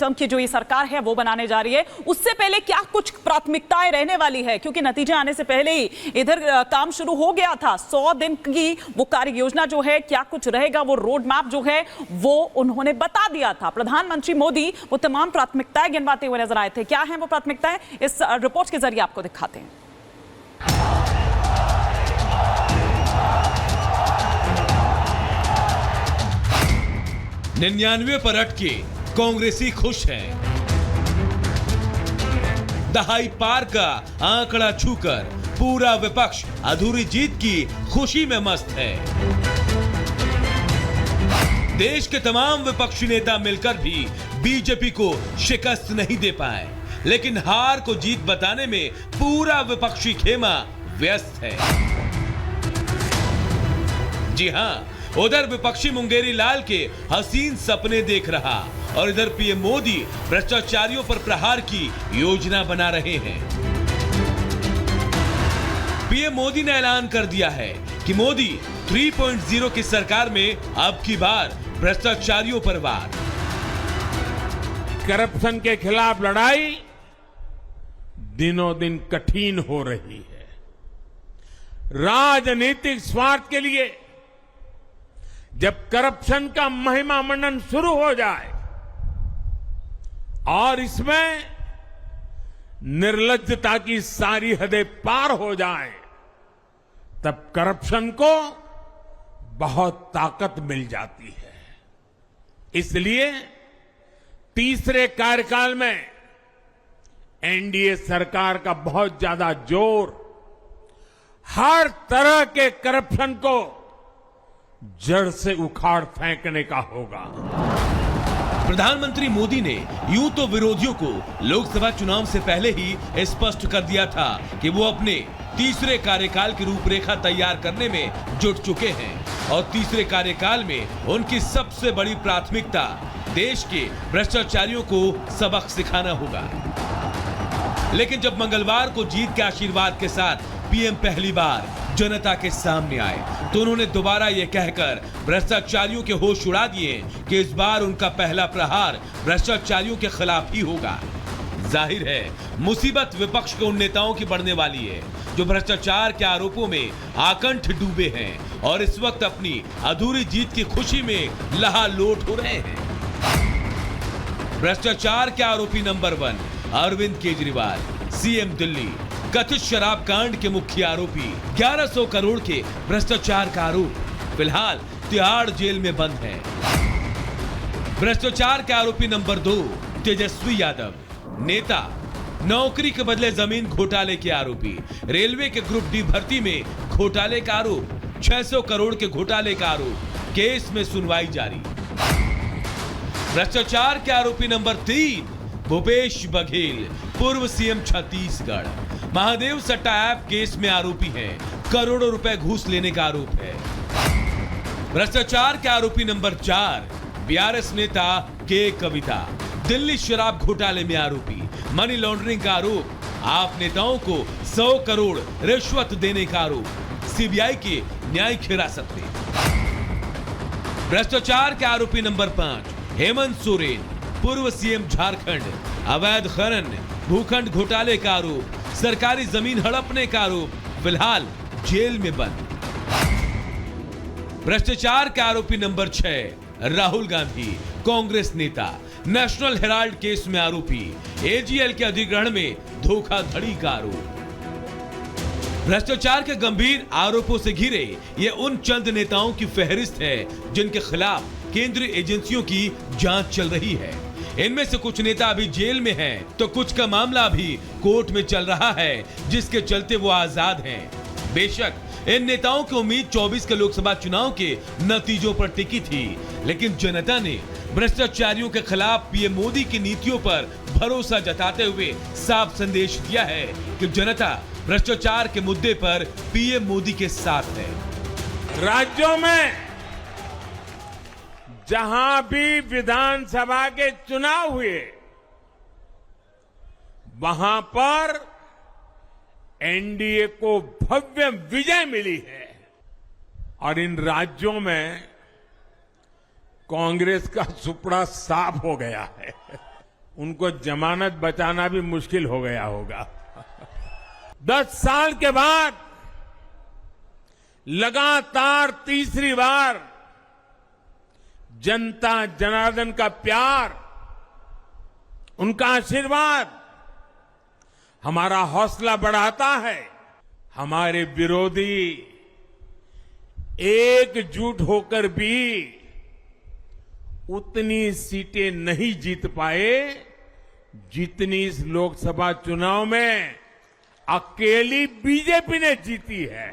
Term की जो ये सरकार है वो बनाने जा रही है, उससे पहले क्या कुछ प्राथमिकताएं रहने वाली है? क्योंकि नतीजे आने से पहले ही इधर काम शुरू हो गया था। 100 दिन की वो कार्य योजना जो है, क्या कुछ रहेगा, वो रोड मैप जो है वो उन्होंने बता दिया था। प्रधानमंत्री मोदी वो तमाम प्राथमिकताएं गिनवाते हुए नजर आए थे। क्या है वो प्राथमिकताएं, इस रिपोर्ट के जरिए आपको दिखाते हैं। 99 पर अटके कांग्रेसी खुश हैं। दहाई पार का आंकड़ा छूकर पूरा विपक्ष अधूरी जीत की खुशी में मस्त है। देश के तमाम विपक्षी नेता मिलकर भी बीजेपी को शिकस्त नहीं दे पाए, लेकिन हार को जीत बताने में पूरा विपक्षी खेमा व्यस्त है। जी हां, उधर विपक्षी मुंगेरी लाल के हसीन सपने देख रहा और इधर पीएम मोदी भ्रष्टाचारियों पर प्रहार की योजना बना रहे हैं। पीएम मोदी ने ऐलान कर दिया है कि मोदी 3.0 की सरकार में अब की बार भ्रष्टाचारियों पर वार। करप्शन के खिलाफ लड़ाई दिनों दिन कठिन हो रही है। राजनीतिक स्वार्थ के लिए जब करप्शन का महिमा मंडन शुरू हो जाए और इसमें निर्लज्जता की सारी हदें पार हो जाए, तब करप्शन को बहुत ताकत मिल जाती है। इसलिए तीसरे कार्यकाल में एनडीए सरकार का बहुत ज्यादा जोर हर तरह के करप्शन को जड़ से उखाड़ फेंकने का होगा। प्रधानमंत्री मोदी ने यूं तो विरोधियों को लोकसभा चुनाव से पहले ही स्पष्ट कर दिया था कि वो अपने तीसरे कार्यकाल की रूपरेखा तैयार करने में जुट चुके हैं और तीसरे कार्यकाल में उनकी सबसे बड़ी प्राथमिकता देश के भ्रष्टाचारियों को सबक सिखाना होगा। लेकिन जब मंगलवार को जीत के आशीर्वाद के साथ पीएम पहली बार जनता के सामने आए तो उन्होंने दोबारा यह कहकर भ्रष्टाचारियों के होश उड़ा दिए कि इस बार उनका पहला प्रहार भ्रष्टाचारियों के खिलाफ ही होगा। जाहिर है मुसीबत विपक्ष के उन नेताओं की बढ़ने वाली है जो भ्रष्टाचार के आरोपों में आकंठ डूबे हैं और इस वक्त अपनी अधूरी जीत की खुशी में लहालोट हो रहे हैं। भ्रष्टाचार के आरोपी नंबर 1 अरविंद केजरीवाल, सीएम दिल्ली, कथित शराब कांड के मुख्य आरोपी, 1100 करोड़ के भ्रष्टाचार का आरोप, फिलहाल तिहाड़ जेल में बंद है। भ्रष्टाचार के आरोपी नंबर 2 तेजस्वी यादव, नेता, नौकरी के बदले जमीन घोटाले के आरोपी, रेलवे के ग्रुप डी भर्ती में घोटाले का आरोप, 600 करोड़ के घोटाले का आरोप, केस में सुनवाई जारी। भ्रष्टाचार के आरोपी नंबर 3 भूपेश बघेल, पूर्व सीएम छत्तीसगढ़, महादेव सट्टा ऐप केस में आरोपी है, करोड़ों रुपए घूस लेने का आरोप है। भ्रष्टाचार के आरोपी नंबर 4 बीआरएस नेता के कविता, दिल्ली शराब घोटाले में आरोपी, मनी लॉन्ड्रिंग का आरोप, आप नेताओं को 100 करोड़ रिश्वत देने का आरोप, सीबीआई के न्यायिक हिरासत में। भ्रष्टाचार के आरोपी नंबर 5 हेमंत सोरेन, पूर्व सीएम झारखंड, अवैध खनन, भूखंड घोटाले का आरोप, सरकारी जमीन हड़पने का आरोप, फिलहाल जेल में बंद। भ्रष्टाचार के आरोपी नंबर 6 राहुल गांधी, कांग्रेस नेता, नेशनल हेराल्ड केस में आरोपी, एजीएल के अधिग्रहण में धोखाधड़ी का आरोप। भ्रष्टाचार के गंभीर आरोपों से घिरे ये उन चंद नेताओं की फहरिस्त है जिनके खिलाफ केंद्रीय एजेंसियों की जांच चल रही है। इनमें से कुछ नेता अभी जेल में हैं, तो कुछ का मामला अभी कोर्ट में चल रहा है, जिसके चलते वो आजाद हैं। बेशक इन नेताओं की उम्मीद 24 के लोकसभा चुनाव के नतीजों पर टिकी थी, लेकिन जनता ने भ्रष्टाचारियों के खिलाफ पीएम मोदी की नीतियों पर भरोसा जताते हुए साफ संदेश दिया है कि जनता भ्रष्टाचार के मुद्दे पर पीएम मोदी के साथ है। राज्यों में जहां भी विधानसभा के चुनाव हुए, वहां पर एनडीए को भव्य विजय मिली है और इन राज्यों में कांग्रेस का सुपड़ा साफ हो गया है। उनको जमानत बचाना भी मुश्किल हो गया होगा। 10 साल के बाद लगातार तीसरी बार जनता जनार्दन का प्यार, उनका आशीर्वाद हमारा हौसला बढ़ाता है। हमारे विरोधी एकजुट होकर भी उतनी सीटें नहीं जीत पाए जितनी इस लोकसभा चुनाव में अकेली बीजेपी ने जीती है।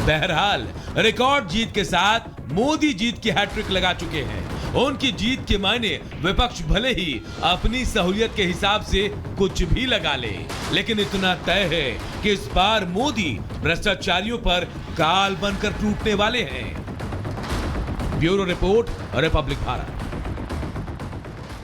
बहरहाल रिकॉर्ड जीत के साथ मोदी जीत की हैट्रिक लगा चुके हैं। उनकी जीत के मायने विपक्ष भले ही अपनी सहूलियत के हिसाब से कुछ भी लगा ले, लेकिन इतना तय है कि इस बार मोदी भ्रष्टाचारियों पर काल बनकर टूटने वाले हैं। Bureau report, Republic Bharat.